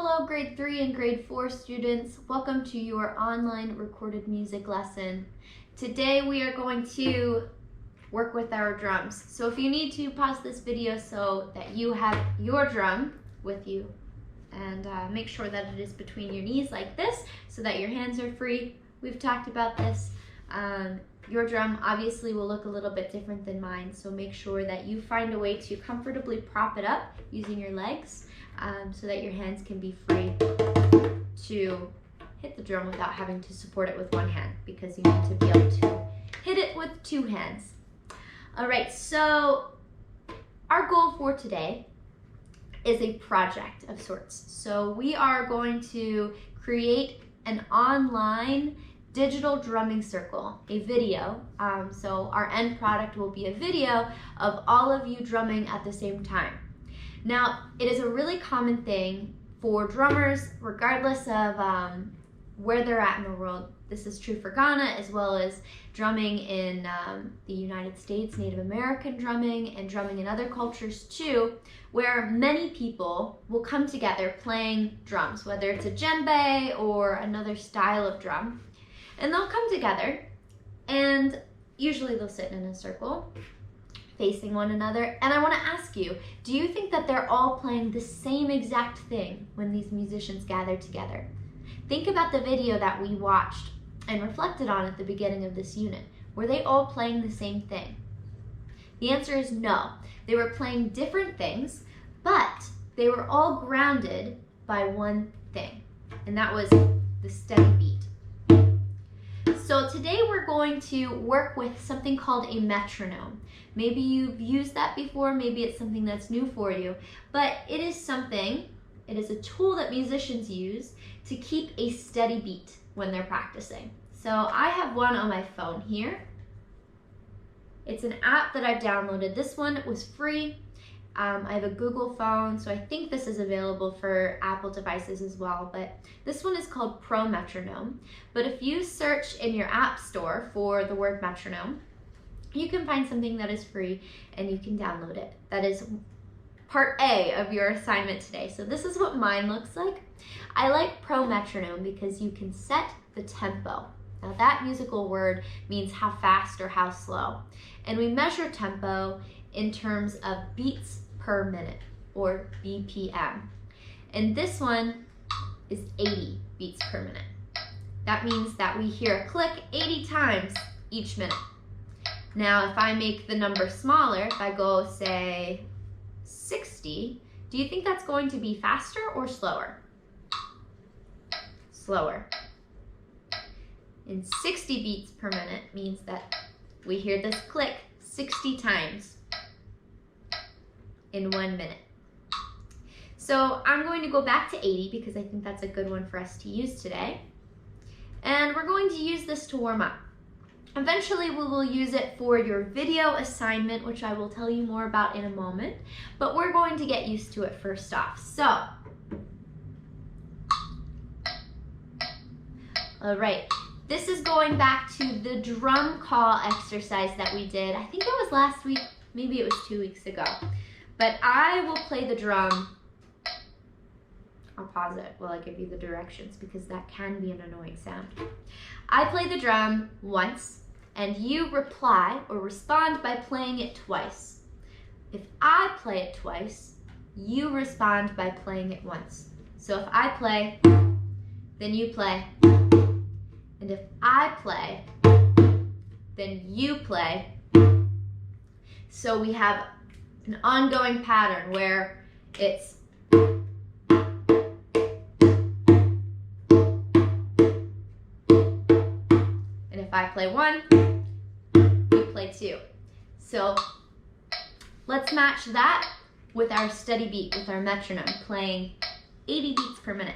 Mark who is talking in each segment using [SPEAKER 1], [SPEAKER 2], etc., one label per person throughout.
[SPEAKER 1] Hello grade 3 and grade 4 students. Welcome to your online recorded music lesson. Today we are going to work with our drums. So if you need to, pause this video so that you have your drum with you, and make sure that it is between your knees like this so that your hands are free. We've talked about this. Your drum obviously will look a little bit different than mine, so make sure that you find a way to comfortably prop it up using your legs so that your hands can be free to hit the drum without having to support it with one hand, because you need to be able to hit it with two hands. All right, so our goal for today is a project of sorts. So we are going to create an online digital drumming circle, a video. So our end product will be a video of all of you drumming at the same time. Now, it is a really common thing for drummers, regardless of where they're at in the world. This is true for Ghana, as well as drumming in the United States, Native American drumming, and drumming in other cultures too, where many people will come together playing drums, whether it's a djembe or another style of drum. And they'll come together, and usually they'll sit in a circle facing one another. And I want to ask you, do you think that they're all playing the same exact thing when these musicians gather together? Think about the video that we watched and reflected on at the beginning of this unit. Were they all playing the same thing? The answer is no. They were playing different things, but they were all grounded by one thing, and that was the steady beat. So today we're going to work with something called a metronome. Maybe you've used that before, maybe it's something that's new for you, but it is a tool that musicians use to keep a steady beat when they're practicing. So I have one on my phone here. It's an app that I've downloaded. This one was free. I have a Google phone, so I think this is available for Apple devices as well, but this one is called Pro Metronome. But if you search in your app store for the word metronome, you can find something that is free and you can download it. That is part A of your assignment today. So this is what mine looks like. I like Pro Metronome because you can set the tempo. Now that musical word means how fast or how slow. And we measure tempo in terms of beats per minute, or BPM. And this one is 80 beats per minute. That means that we hear a click 80 times each minute. Now, if I make the number smaller, if I go, say, 60, do you think that's going to be faster or slower? Slower. And 60 beats per minute means that we hear this click 60 times in 1 minute. So I'm going to go back to 80 because I think that's a good one for us to use today. And we're going to use this to warm up. Eventually we will use it for your video assignment, which I will tell you more about in a moment, but we're going to get used to it first off. So, all right. This is going back to the drum call exercise that we did. I think it was last week, maybe it was 2 weeks ago. But I will play the drum. I'll pause it while I give you the directions because that can be an annoying sound. I play the drum once and you reply or respond by playing it twice. If I play it twice, you respond by playing it once. So if I play, then you play. And if I play, then you play. So we have an ongoing pattern where it's and if I play one, you play two. So let's match that with our steady beat, with our metronome, playing 80 beats per minute.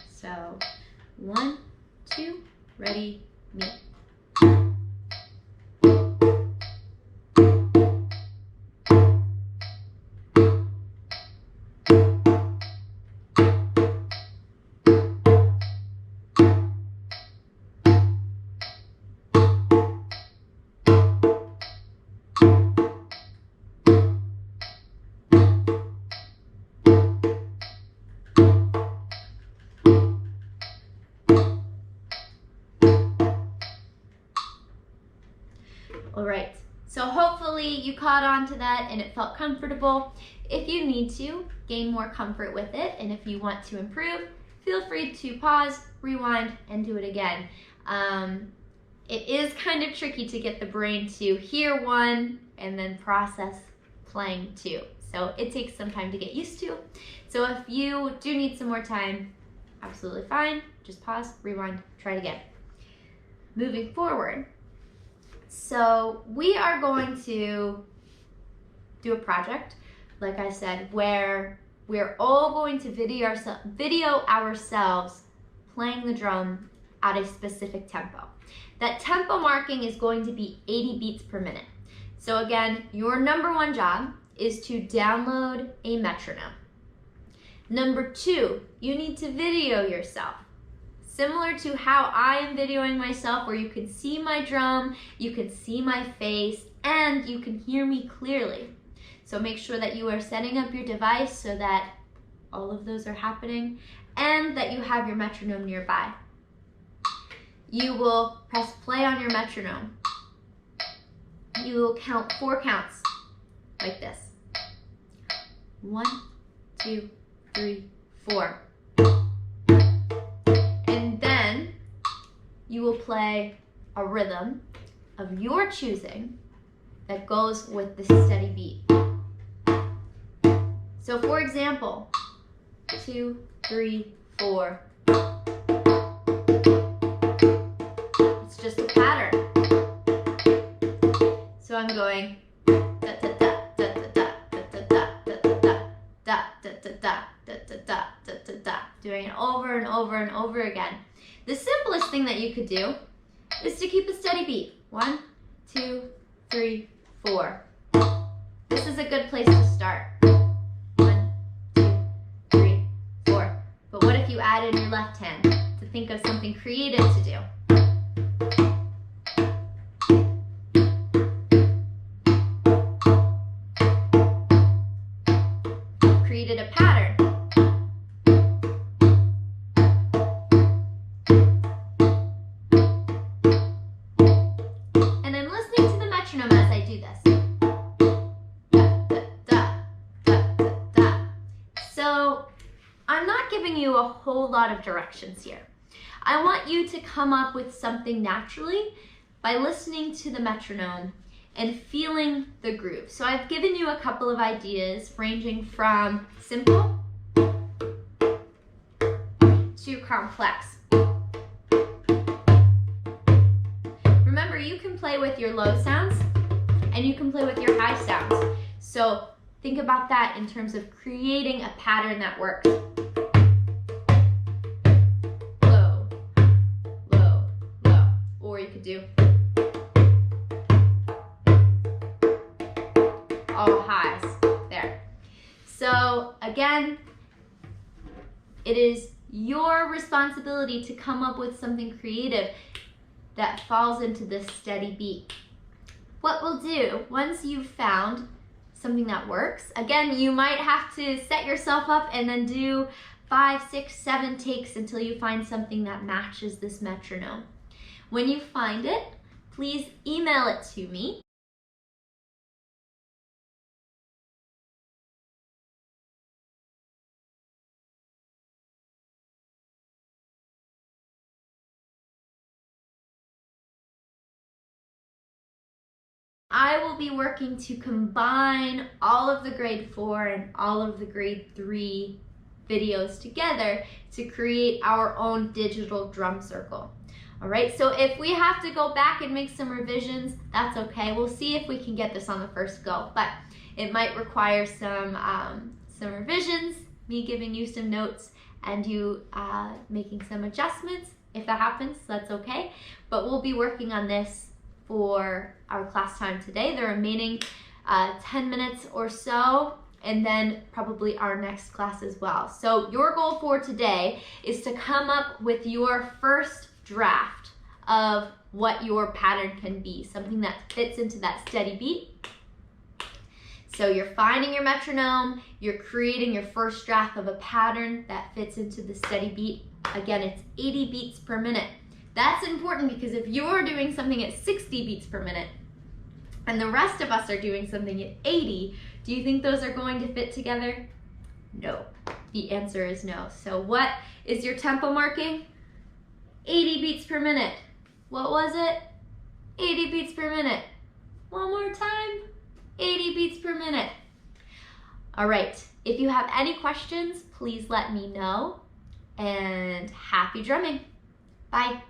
[SPEAKER 1] So 1, 2, ready, me. All right, so hopefully you caught on to that and it felt comfortable. If you need to gain more comfort with it, and if you want to improve, feel free to pause, rewind, and do it again. It is kind of tricky to get the brain to hear one and then process playing two. So it takes some time to get used to. So if you do need some more time, absolutely fine. Just pause, rewind, try it again. Moving forward. So we are going to do a project, like I said, where we're all going to video ourselves playing the drum at a specific tempo. That tempo marking is going to be 80 beats per minute. So again, your number one job is to download a metronome. Number two, you need to video yourself. Similar to how I am videoing myself, where you can see my drum, you can see my face, and you can hear me clearly. So make sure that you are setting up your device so that all of those are happening and that you have your metronome nearby. You will press play on your metronome. You will count 4 counts like this. 1, 2, 3, 4. And then you will play a rhythm of your choosing that goes with the steady beat. So for example, 2, 3, 4. It's just a pattern. So I'm going da da da da da da da da da da da da da da da da, doing it over and over and over again. The simplest thing that you could do is to keep a steady beat. 1, 2, 3, 4. This is a good place to start. 1, 2, 3, 4. But what if you added your left hand to think of something creative to do? Created a pattern. And I'm listening to the metronome as I do this. Da, da, da, da, da, da. So I'm not giving you a whole lot of directions here. I want you to come up with something naturally by listening to the metronome and feeling the groove. So I've given you a couple of ideas ranging from simple to complex. Remember, you can play with your low sounds and you can play with your high sounds. So think about that in terms of creating a pattern that works. Low, low, low. Or you could do all highs there. So again, it is your responsibility to come up with something creative that falls into this steady beat. What we'll do, once you've found something that works, again, you might have to set yourself up and then do 5, 6, 7 takes until you find something that matches this metronome. When you find it, please email it to me. I will be working to combine all of the grade 4 and all of the grade 3 videos together to create our own digital drum circle. All right, so if we have to go back and make some revisions, that's okay. We'll see if we can get this on the first go, but it might require some revisions, me giving you some notes and you making some adjustments. If that happens, that's okay, but we'll be working on this for our class time today, the remaining 10 minutes or so, and then probably our next class as well. So your goal for today is to come up with your first draft of what your pattern can be, something that fits into that steady beat. So you're finding your metronome, you're creating your first draft of a pattern that fits into the steady beat. Again, it's 80 beats per minute. That's important because if you're doing something at 60 beats per minute, and the rest of us are doing something at 80, do you think those are going to fit together? No. The answer is no. So what is your tempo marking? 80 beats per minute. What was it? 80 beats per minute. One more time. 80 beats per minute. All right. If you have any questions, please let me know. And happy drumming. Bye.